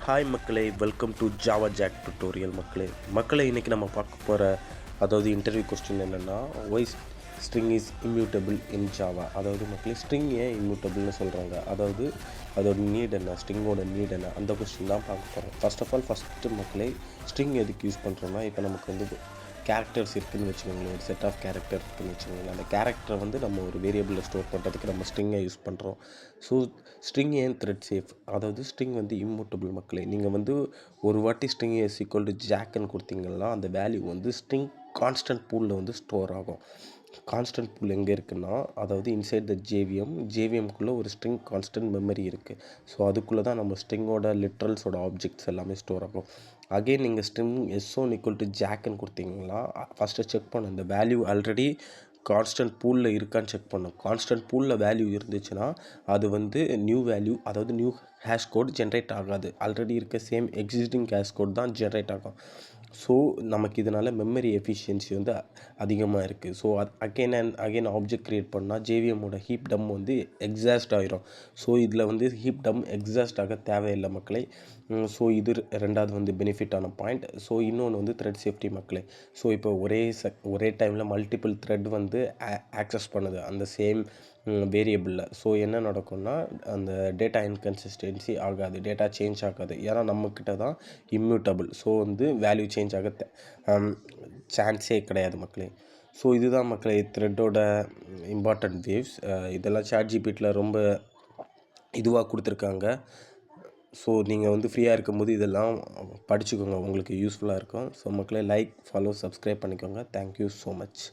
Hi மக்களே, welcome to Java Jack tutorial. மக்களே இன்றைக்கி நம்ம பார்க்க போகிற இன்டர்வியூ கொஸ்டின் என்னென்னா, why string is immutable in Java. மக்களே, ஸ்ட்ரிங் ஏன் இம்யூட்டபிள்னு சொல்கிறாங்க, அதோட நீட் என்ன, ஸ்ட்ரிங்கோட நீட் என்ன, அந்த கொஸ்டின் தான் பார்க்க போகிறோம். ஃபஸ்ட்டு மக்களே, ஸ்ட்ரிங் எதுக்கு யூஸ் பண்ணுறோன்னா, இப்போ நமக்கு கேரக்டர்ஸ் இருக்குதுன்னு வச்சுக்கோங்களேன், ஒரு செட் ஆஃப் கேரக்டர் இருக்குதுன்னு வச்சுக்கோங்களேன். அந்த கேரக்டரை நம்ம ஒரு வேரியபிளில் ஸ்டோர் பண்ணுறதுக்கு நம்ம ஸ்ட்ரிங்கை யூஸ் பண்ணுறோம். ஸோ ஸ்ட்ரிங் ஏன் த்ரெட் சேஃப், ஸ்ட்ரிங் இம்மூட்டபிள். மக்களே, நீங்கள் ஒரு வாட்டி ஸ்ட்ரிங் இஸ் ஈக்குவல் டு ஜாக்குன்னு கொடுத்தீங்கன்னா, அந்த வேல்யூ ஸ்ட்ரிங் கான்ஸ்டன்ட் பூலில் ஸ்டோர் ஆகும். கான்ஸ்டன்ட் பூல் எங்கே இருக்குன்னா, இன்சைட் த ஜேவிஎம்குள்ளே ஒரு ஸ்ட்ரிங் கான்ஸ்டன்ட் மெமரி இருக்குது. ஸோ அதுக்குள்ளே தான் நம்ம ஸ்ட்ரிங்கோட லிட்ரல்ஸோட ஆப்ஜெக்ட்ஸ் எல்லாமே ஸ்டோர் ஆகும். அகெயின் நீங்கள் ஸ்ட்ரிங் S1 ஈக்குவல் டு ஜாக்குன்னு கொடுத்தீங்கன்னா, ஃபஸ்ட்டு செக் பண்ணும் இந்த வேல்யூ ஆல்ரெடி கான்ஸ்டன்ட் பூலில் இருக்கான்னு செக் பண்ணும். கான்ஸ்டன்ட் பூலில் வேல்யூ இருந்துச்சுன்னா அது new value, new hash code generate ஆகாது. ஆல்ரெடி இருக்க சேம் எக்ஸிஸ்டிங் ஹேஷ் கோட் தான் ஜென்ரேட் ஆகும். ஸோ நமக்கு இதனால் மெமரி எஃபிஷியன்சி அதிகமாக இருக்குது. ஸோ அகெயின் ஆப்ஜெக்ட் க்ரியேட் பண்ணால் ஜேவிஎம்மோட ஹீப் டம் எக்ஸாஸ்ட் ஆகிரும். ஸோ இதில் ஹீப் டம் எக்ஸாஸ்ட் ஆக தேவையில்லை மக்களே. ஸோ இது ரெண்டாவது பெனிஃபிட்டான பாயிண்ட். ஸோ இன்னொன்று த்ரெட் சேஃப்டி மக்களே. ஸோ இப்போ ஒரே டைமில் மல்டிபிள் த்ரெட் ஆக்சஸ் பண்ணுது அந்த சேம் வேரியபிளில். ஸோ என்ன நடக்கும்னா, அந்த டேட்டா இன்கன்சிஸ்டன்சி ஆகாது, டேட்டா சேஞ்ச் ஆகாது. ஏன்னா நம்மக்கிட்ட தான் இம்யூட்டபிள். ஸோ வேல்யூ சேஞ்ச் ஆக சான்ஸே கிடையாது மக்களே. ஸோ இதுதான் மக்களே த்ரெட்டோட இம்பார்ட்டண்ட் வேவ்ஸ். இதெல்லாம் ChatGPTல ரொம்ப இதுவாக கொடுத்துருக்காங்க. ஸோ நீங்கள் ஃப்ரீயாக இருக்கும்போது இதெல்லாம் படிச்சுக்கோங்க, உங்களுக்கு யூஸ்ஃபுல்லாக இருக்கும். ஸோ மக்களே, லைக், ஃபாலோ, சப்ஸ்கிரைப் பண்ணிக்கோங்க. Thank you so much.